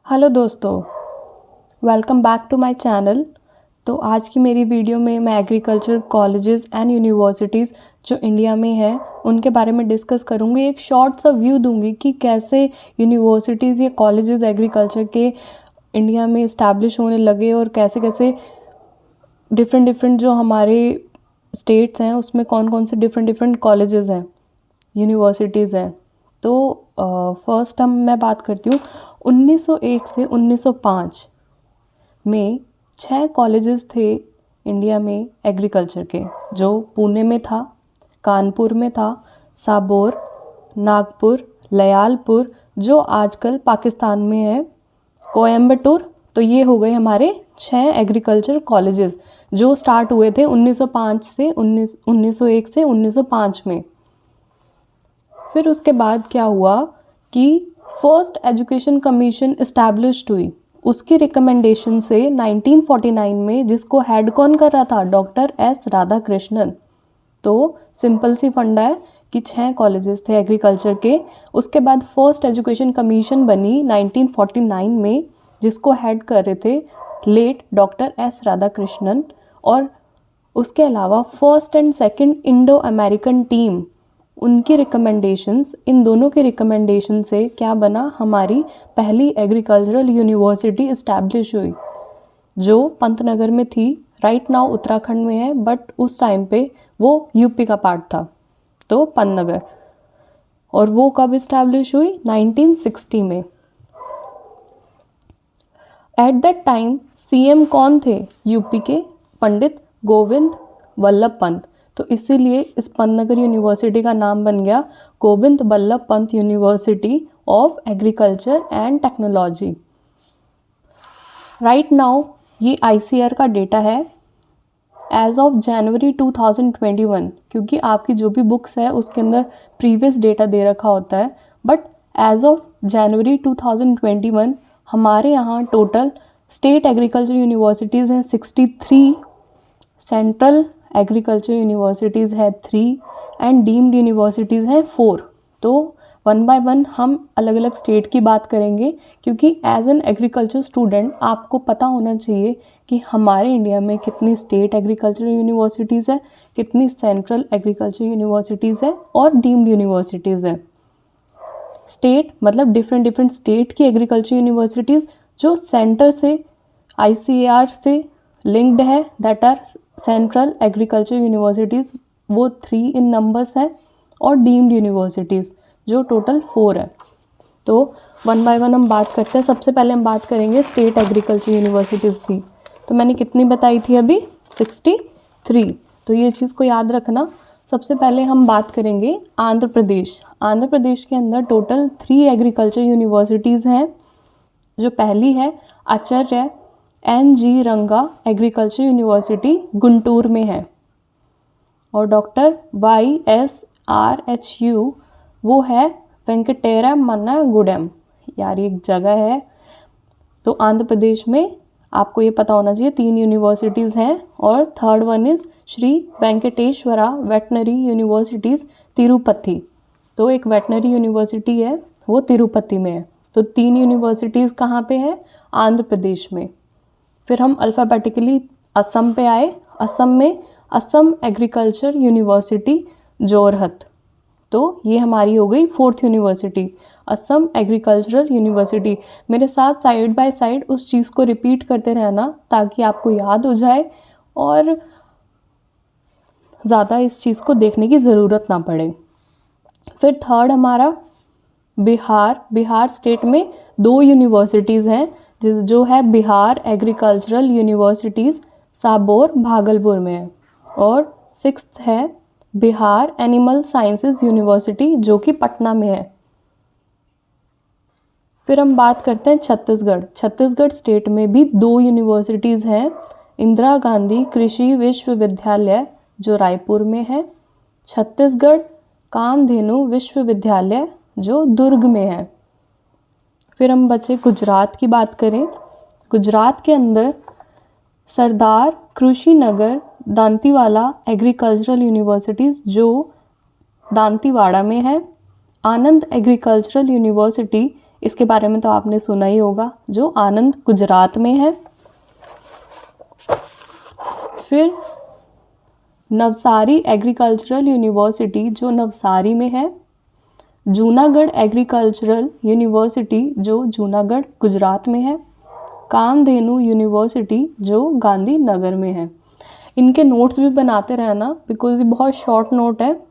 Hello दोस्तों, welcome back to my channel. तो आज की मेरी वीडियो में मैं एग्रीकल्चर कॉलेजेस एंड यूनिवर्सिटीज़ जो इंडिया में है उनके बारे में डिस्कस करूँगी। एक शॉर्ट सा व्यू दूँगी कि कैसे यूनिवर्सिटीज़ या कॉलेजेस एग्रीकल्चर के इंडिया में इस्टेब्लिश होने लगे और कैसे कैसे डिफरेंट जो हमारे स्टेट्स हैं उसमें कौन कौन से डिफरेंट कॉलेजेस हैं, यूनिवर्सिटीज़ हैं। तो फर्स्ट मैं बात करती हूँ 1901 से 1905 में 6 कॉलेजेस थे इंडिया में एग्रीकल्चर के, जो पुणे में था, कानपुर में था, साबौर, नागपुर, लयालपुर जो आजकल पाकिस्तान में है, कोयम्बटूर। तो ये हो गए हमारे 6 एग्रीकल्चर कॉलेजेस जो स्टार्ट हुए थे 1901 से 1905 में। फिर उसके बाद क्या हुआ कि फर्स्ट एजुकेशन कमीशन इस्टेब्लिश्ड हुई। उसकी रिकमेंडेशन से 1949 में, जिसको हेड कौन कर रहा था, डॉक्टर एस राधाकृष्णन। तो सिंपल सी फंडा है कि 6 कॉलेजेस थे एग्रीकल्चर के। उसके बाद फर्स्ट एजुकेशन कमीशन बनी 1949 में, जिसको हेड कर रहे थे लेट डॉक्टर एस राधाकृष्णन। और उसके अलावा first and second Indo American team, उनकी रिकमेंडेशंस, इन दोनों के रिकमेंडेशन से क्या बना, हमारी पहली एग्रीकल्चरल यूनिवर्सिटी इस्टेब्लिश हुई जो पंतनगर में थी। राइट नाउ उत्तराखंड में है, बट उस टाइम पे वो यूपी का पार्ट था, तो पंतनगर। और वो कब इस्टेब्लिश हुई, 1960 में। एट दैट टाइम सीएम कौन थे यूपी के, पंडित गोविंद वल्लभ पंत। तो इसीलिए इस पंतनगर यूनिवर्सिटी का नाम बन गया Govind Ballabh Pant university of agriculture and technology. Right now ये आईसीआर का डेटा है एज ऑफ जनवरी 2021, क्योंकि आपकी जो भी बुक्स है उसके अंदर प्रीवियस डेटा दे रखा होता है, बट एज ऑफ जनवरी 2021 हमारे यहाँ टोटल स्टेट एग्रीकल्चर यूनिवर्सिटीज़ हैं 63, सेंट्रल एग्रीकल्चर यूनिवर्सिटीज़ है 3 एंड डीम्ड यूनिवर्सिटीज़ हैं 4। तो वन बाय वन हम अलग अलग स्टेट की बात करेंगे, क्योंकि एज एन एग्रीकल्चर स्टूडेंट आपको पता होना चाहिए कि हमारे इंडिया में कितनी स्टेट एग्रीकल्चर यूनिवर्सिटीज़ है, कितनी सेंट्रल एग्रीकल्चर यूनिवर्सिटीज़ है और डीम्ड यूनिवर्सिटीज़ है। स्टेट मतलब डिफरेंट स्टेट की एग्रीकल्चर यूनिवर्सिटीज़ जो सेंटर से आईसीएआर से लिंक्ड है, that are central agriculture universities, वो 3 इन नंबर्स हैं, और डीम्ड यूनिवर्सिटीज़ जो टोटल 4 है। तो वन बाय वन हम बात करते हैं। सबसे पहले हम बात करेंगे स्टेट एग्रीकल्चर यूनिवर्सिटीज़ की। तो मैंने कितनी बताई थी अभी, 63। तो ये चीज़ को याद रखना। सबसे पहले हम बात करेंगे आंध्र प्रदेश। आंध्र प्रदेश के अंदर टोटल 3 एग्रीकल्चर यूनिवर्सिटीज़ हैं। जो पहली है आचार्य एन.जी. रंगा एग्रीकल्चर यूनिवर्सिटी गुंटूर में है, और डॉक्टर YSRHU वो है वेंकटेरा मन्नागुडम। यार एक जगह है। तो आंध्र प्रदेश में आपको ये पता होना चाहिए 3 यूनिवर्सिटीज़ हैं, और third one is Shri Venkateswara veterinary universities Tirupati. तो एक वेटनरी यूनिवर्सिटी है वो तिरुपति में है। तो 3 यूनिवर्सिटीज़ कहाँ पे है, आंध्र प्रदेश में। फिर हम अल्फ़ाबेटिकली असम पे आए। असम में असम एग्रीकल्चर यूनिवर्सिटी जोरहत। तो ये हमारी हो गई 4th university, Assam agricultural university. मेरे साथ साइड बाय साइड उस चीज़ को रिपीट करते रहना ताकि आपको याद हो जाए और ज़्यादा इस चीज़ को देखने की ज़रूरत ना पड़े। फिर थर्ड हमारा बिहार स्टेट में 2 यूनिवर्सिटीज़ हैं, जो है बिहार एग्रीकल्चरल यूनिवर्सिटीज़ साबौर भागलपुर में है, और 6th है बिहार एनिमल साइंसेज यूनिवर्सिटी जो कि पटना में है। फिर हम बात करते हैं छत्तीसगढ़ स्टेट में भी 2 यूनिवर्सिटीज़ हैं, इंदिरा गांधी कृषि विश्वविद्यालय जो रायपुर में है, छत्तीसगढ़ कामधेनु विश्वविद्यालय जो दुर्ग में है। फिर हम बचे गुजरात की बात करें। गुजरात के अंदर सरदार कृषिनगर दांतीवाला एग्रीकल्चरल यूनिवर्सिटीज़ जो दांतीवाड़ा में है, आनंद एग्रीकल्चरल यूनिवर्सिटी इसके बारे में तो आपने सुना ही होगा, जो आनंद गुजरात में है। फिर नवसारी एग्रीकल्चरल यूनिवर्सिटी जो नवसारी में है। जूनागढ़ एग्रीकल्चरल यूनिवर्सिटी जो जूनागढ़ गुजरात में है। कामधेनु यूनिवर्सिटी जो गांधीनगर में है। इनके नोट्स भी बनाते रहना बिकॉज ये बहुत शॉर्ट नोट है,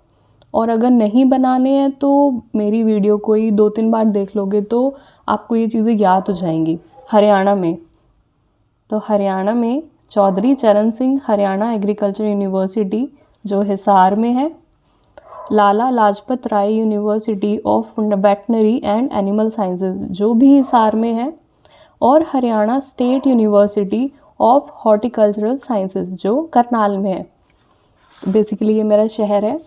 और अगर नहीं बनाने हैं तो मेरी वीडियो को ही 2-3 बार देख लोगे तो आपको ये चीज़ें याद हो जाएंगी। हरियाणा में, तो हरियाणा में चौधरी चरण सिंह हरियाणा एग्रीकल्चर यूनिवर्सिटी जो हिसार में है। Lala Lajpat Rai university of veterinary and animal sciences जो भी हिसार में है। और Haryana state university of horticultural sciences जो करनाल में है। बेसिकली ये मेरा शहर है,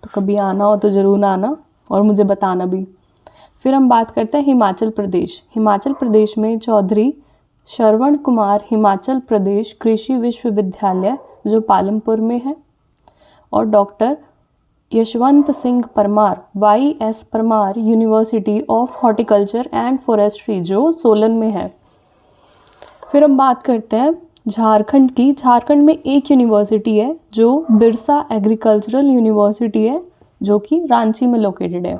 तो कभी आना हो तो ज़रूर आना और मुझे बताना भी। फिर हम बात करते हैं हिमाचल प्रदेश। हिमाचल प्रदेश में चौधरी श्रवण कुमार हिमाचल प्रदेश कृषि विश्वविद्यालय जो पालमपुर में है। और doctor Yashwant Singh Parmar YS Parmar university of horticulture and forestry जो सोलन में है। फिर हम बात करते हैं झारखंड की। झारखंड में एक यूनिवर्सिटी है जो बिरसा एग्रीकल्चरल यूनिवर्सिटी है जो कि रांची में लोकेटेड है।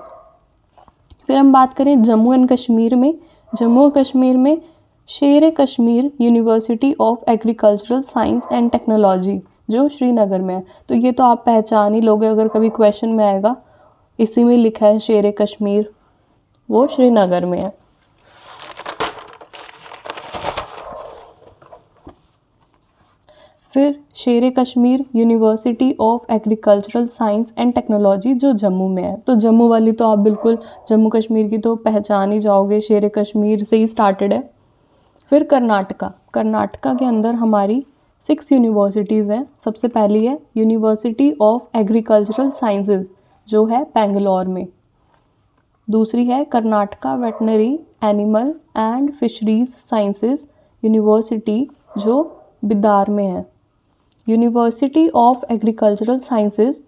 फिर हम बात करें जम्मू एंड कश्मीर में। जम्मू और कश्मीर में शेर Kashmir university of agricultural science and technology जो श्रीनगर में है। तो ये तो आप पहचान ही लोगे, अगर कभी क्वेश्चन में आएगा इसी में लिखा है शेर कश्मीर, वो श्रीनगर में है। फिर शेर Kashmir university of agricultural science and technology जो जम्मू में है। तो जम्मू वाली तो आप बिल्कुल जम्मू कश्मीर की तो पहचान ही जाओगे, शेर कश्मीर से ही स्टार्टेड है। फिर कर्नाटका। कर्नाटका के अंदर हमारी 6 यूनिवर्सिटीज़ हैं। सबसे पहली है यूनिवर्सिटी ऑफ एग्रीकल्चरल साइंसेज जो है बेंगलोर में। दूसरी है Karnataka veterinary animal and fisheries sciences university जो बिदार में है। यूनिवर्सिटी ऑफ एग्रीकल्चरल साइंसेज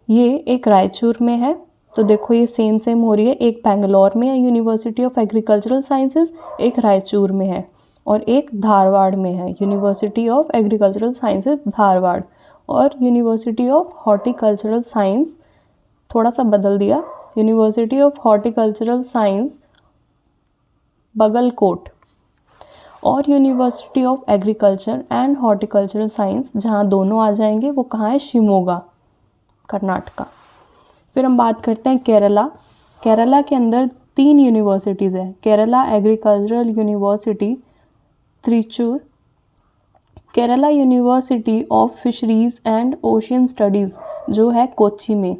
ये एक रायचूर में है। तो देखो ये सेम हो रही है, एक बेंगलोर में है यूनिवर्सिटी ऑफ एग्रीकल्चरल साइंसेज, एक रायचूर में है और एक धारवाड़ में है university of agricultural sciences Dharwad. और यूनिवर्सिटी ऑफ हॉर्टिकल्चरल साइंस थोड़ा सा बदल दिया, university of horticultural science Bagalkot. और university of agriculture and horticultural science जहाँ दोनों आ जाएंगे वो कहाँ है, शिमोगा कर्नाटका। फिर हम बात करते हैं केरला। केरला के अंदर 3 यूनिवर्सिटीज़ हैं। Kerala agricultural university Trichur, Kerala university of fisheries and ocean studies जो है कोच्चि में,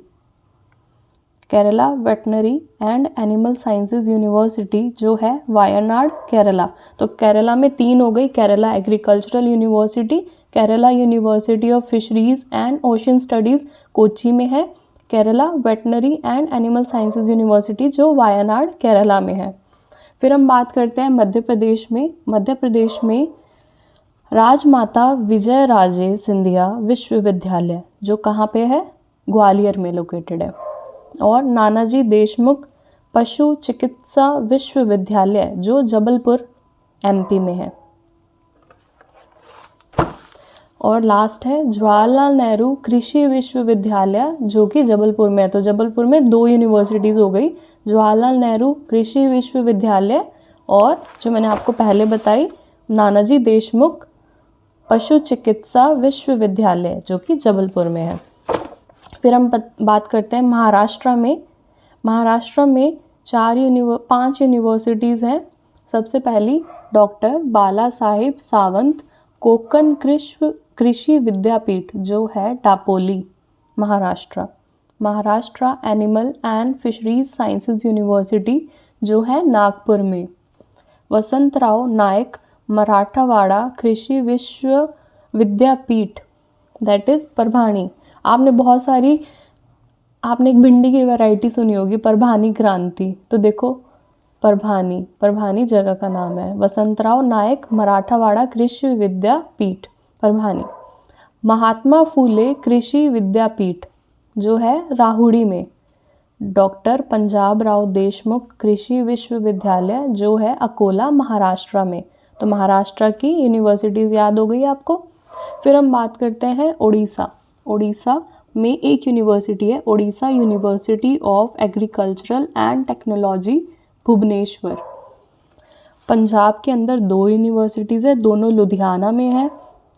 Kerala veterinary and animal sciences university जो है वायनाड केरला। तो केरला में 3 हो गई, Kerala agricultural university, Kerala university of fisheries and ocean studies Kochi में है, Kerala veterinary and animal sciences university जो वायनाड केरला में है। फिर हम बात करते हैं मध्य प्रदेश में। मध्य प्रदेश में राजमाता विजय राजे सिंधिया विश्वविद्यालय जो कहाँ पे है, ग्वालियर में लोकेटेड है। और नानाजी देशमुख पशु चिकित्सा विश्वविद्यालय जो जबलपुर MP में है। और लास्ट है जवाहरलाल नेहरू कृषि विश्वविद्यालय जो कि जबलपुर में है। तो जबलपुर में 2 यूनिवर्सिटीज़ हो गई, जवाहरलाल नेहरू कृषि विश्वविद्यालय और जो मैंने आपको पहले बताई नानाजी देशमुख पशु चिकित्सा विश्वविद्यालय जो कि जबलपुर में है। फिर हम बात करते हैं महाराष्ट्र में। महाराष्ट्र में 5 यूनिवर्सिटीज़ हैं। सबसे पहली डॉक्टर बाला साहेब सावंत कोकण कृषि विद्यापीठ जो है Dapoli Maharashtra. Maharashtra animal and fisheries sciences university जो है नागपुर में। वसंतराव नायक मराठवाड़ा कृषि विश्वविद्यापीठ दैट इज़ परभानी। आपने एक भिंडी की वैरायटी सुनी होगी परभानी क्रांति, तो देखो परभानी जगह का नाम है। वसंतराव नायक मराठवाड़ा कृषि विद्यापीठ परभानी। महात्मा फूले कृषि विद्यापीठ जो है राहुड़ी में। डॉक्टर पंजाब राव देशमुख कृषि विश्वविद्यालय जो है अकोला महाराष्ट्र में। तो महाराष्ट्र की यूनिवर्सिटीज़ याद हो गई आपको। फिर हम बात करते हैं उड़ीसा। उड़ीसा में एक यूनिवर्सिटी है, Orissa university of agricultural and technology Bhubaneswar. Punjab के अंदर दो यूनिवर्सिटीज़ है, दोनों लुधियाना में है।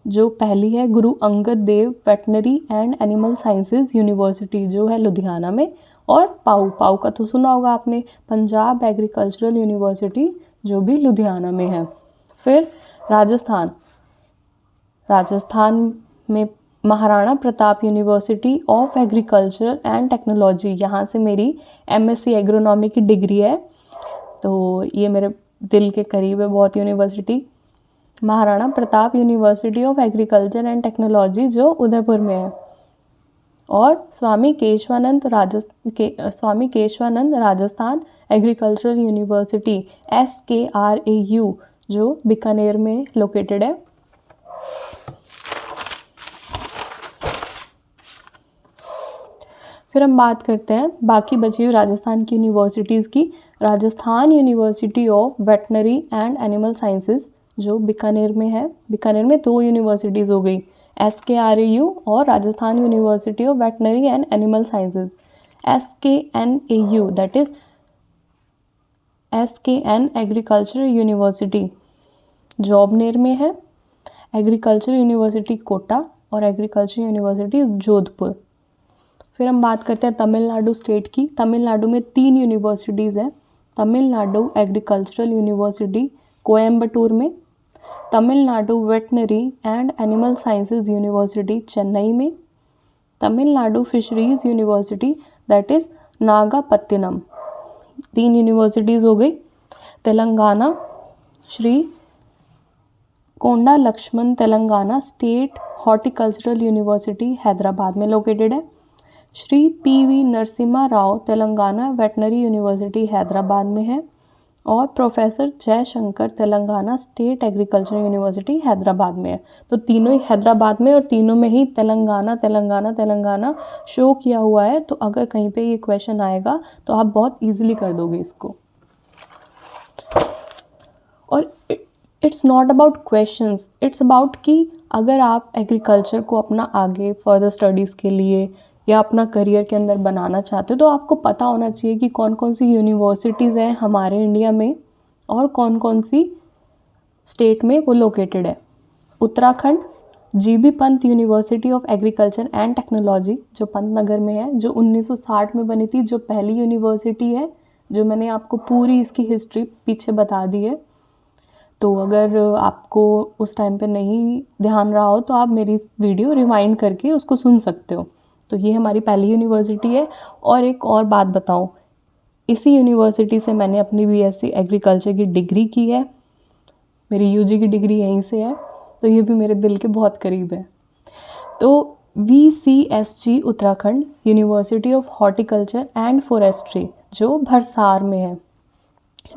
जो पहली है Guru Angad Dev veterinary and animal sciences university जो है लुधियाना में, और पाऊ का तो सुना होगा आपने, पंजाब एग्रीकल्चरल यूनिवर्सिटी जो भी लुधियाना में है। फिर राजस्थान में Maharana Pratap university of agriculture and technology, यहाँ से मेरी MSc एग्रोनॉमी की डिग्री है, तो ये मेरे दिल के करीब है बहुत university. Maharana Pratap university of agriculture and technology जो उदयपुर में है। और Swami Keshwanand Rajasthan agricultural university SKRAU जो बीकानेर में लोकेटेड है। फिर हम बात करते हैं बाकी बची हुई राजस्थान की यूनिवर्सिटीज़ की। Rajasthan university of veterinary and animal sciences जो बीकानेर में है। बीकानेर में दो यूनिवर्सिटीज़ हो गई, SKRAU और Rajasthan university of veterinary and animal sciences. SKNAU that is SKN agriculture university Jobner में है। एग्रीकल्चर यूनिवर्सिटी कोटा और एग्रीकल्चर यूनिवर्सिटी जोधपुर। फिर हम बात करते हैं तमिलनाडु स्टेट की। तमिलनाडु में 3 यूनिवर्सिटीज़ हैं। तमिलनाडु एग्रीकल्चरल यूनिवर्सिटी कोयम्बटूर में, Tamil Nadu veterinary and animal sciences university Chennai में, Tamil Nadu fisheries university that is Nagapattinam. 3 universities हो गई। Telangana Shri Konda Laxman Telangana state horticultural university Hyderabad में लोकेटेड है। Shri PV Narasimha Rao Telangana veterinary university Hyderabad में है। और professor Jayashankar Telangana state agriculture university Hyderabad में है। तो तीनों ही हैदराबाद में और तीनों में ही तेलंगाना शो किया हुआ है। तो अगर कहीं पे ये क्वेश्चन आएगा तो आप बहुत इजीली कर दोगे इसको। और it's not about questions, it's about कि अगर आप एग्रीकल्चर को अपना आगे फर्दर स्टडीज़ के लिए या अपना करियर के अंदर बनाना चाहते हो तो आपको पता होना चाहिए कि कौन कौन सी यूनिवर्सिटीज़ हैं हमारे इंडिया में और कौन कौन सी स्टेट में वो लोकेटेड है। Uttarakhand GB Pant university of agriculture and technology जो पंतनगर में है, जो 1960 में बनी थी, जो पहली यूनिवर्सिटी है, जो मैंने आपको पूरी इसकी हिस्ट्री पीछे बता दी है। तो अगर आपको उस टाइम पे नहीं ध्यान रहा हो तो आप मेरी वीडियो रिवाइंड करके उसको सुन सकते हो। तो ये हमारी पहली यूनिवर्सिटी है। और एक और बात बताऊं, इसी यूनिवर्सिटी से मैंने अपनी BSc एग्रीकल्चर की डिग्री की है। मेरी UG की डिग्री यहीं से है, तो ये भी मेरे दिल के बहुत करीब है। तो VCSG Uttarakhand university of horticulture and forestry जो भरसार में है।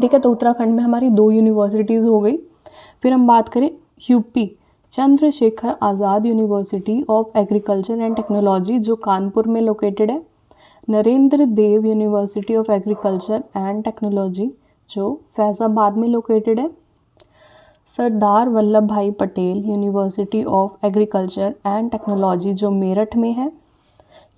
ठीक है, तो उत्तराखंड में हमारी 2 यूनिवर्सिटीज़ हो गई। फिर हम बात करें UP Chandrashekhar Azad university of agriculture and technology जो कानपुर में लोकेटेड है। Narendra Dev university of agriculture and technology जो फैज़ाबाद में लोकेटेड है। Sardar Vallabh Bhai Patel university of agriculture and technology जो मेरठ में है।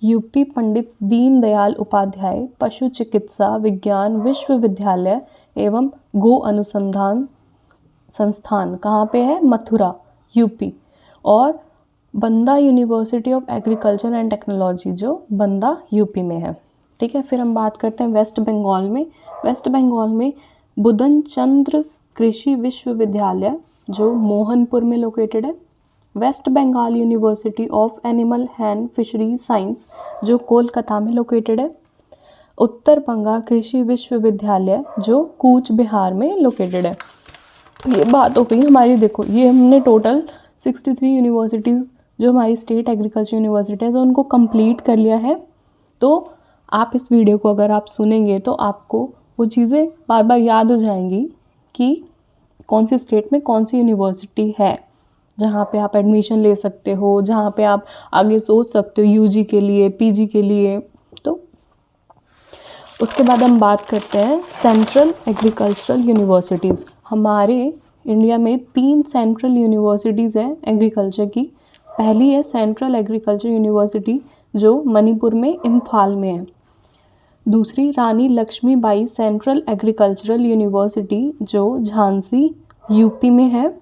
UP पंडित दीनदयाल उपाध्याय पशु चिकित्सा विज्ञान विश्वविद्यालय एवं गो अनुसंधान संस्थान कहाँ पे है? मथुरा UP। और बंदा university of agriculture and technology जो बंदा UP में है। ठीक है, फिर हम बात करते हैं वेस्ट बंगाल में। वेस्ट बंगाल में बुधन चंद्र कृषि विश्वविद्यालय जो मोहनपुर में लोकेटेड है। West Bengal university of animal and fishery science जो कोलकाता में लोकेटेड है। उत्तर बंगा कृषि विश्वविद्यालय जो कूच बिहार में लोकेटेड है। ये बात हो गई हमारी। देखो, ये हमने टोटल 63 यूनिवर्सिटीज़ जो हमारी स्टेट एग्रीकल्चर यूनिवर्सिटीज़ है उनको कंप्लीट कर लिया है। तो आप इस वीडियो को अगर आप सुनेंगे तो आपको वो चीज़ें बार बार याद हो जाएंगी कि कौन सी स्टेट में कौन सी यूनिवर्सिटी है जहाँ पे आप एडमिशन ले सकते हो, जहाँ पे आप आगे सोच सकते हो UG के लिए, PG के लिए। तो उसके बाद हम बात करते हैं सेंट्रल एग्रीकल्चरल यूनिवर्सिटीज़। हमारे इंडिया में 3 सेंट्रल यूनिवर्सिटीज़ हैं एग्रीकल्चर की। पहली है सेंट्रल एग्रीकल्चर यूनिवर्सिटी जो मणिपुर में इम्फाल में है। दूसरी रानी लक्ष्मीबाई सेंट्रल एग्रीकल्चरल यूनिवर्सिटी जो झांसी यूपी में है।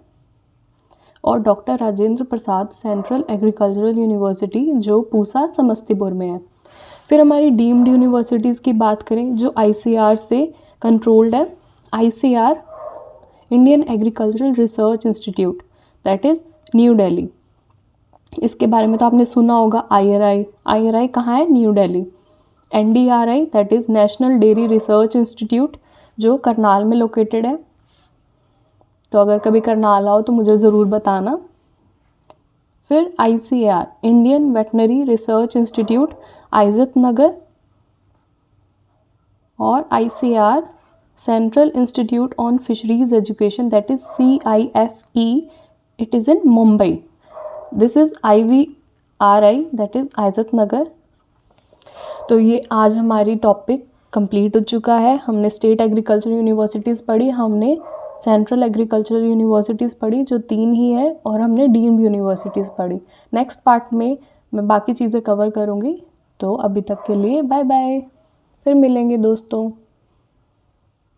और doctor Rajendra Prasad central agricultural university जो पूसा समस्तीपुर में है। फिर हमारी डीम्ड यूनिवर्सिटीज़ की बात करें जो आईसीआर से कंट्रोल्ड है। ICR Indian agricultural research institute that is new Delhi. इसके बारे में तो आपने सुना होगा। आईआरआई कहाँ है? New Delhi. NDRI that is national dairy research institute जो करनाल में लोकेटेड है। तो अगर कभी करनाल आओ तो मुझे ज़रूर बताना। फिर ICAR Indian veterinary research institute Izatnagar. और ICAR central institute on fisheries education that is CIFE, it is in Mumbai. This is IVRI that is Izatnagar. तो ये आज हमारी टॉपिक कंप्लीट हो चुका है। हमने स्टेट एग्रीकल्चर यूनिवर्सिटीज़ पढ़ी, हमने सेंट्रल एग्रीकल्चरल यूनिवर्सिटीज़ पढ़ी जो 3 ही है, और हमने डीम्ड यूनिवर्सिटीज़ पढ़ी। नेक्स्ट पार्ट में मैं बाकी चीज़ें कवर करूँगी। तो अभी तक के लिए बाय बाय, फिर मिलेंगे दोस्तों।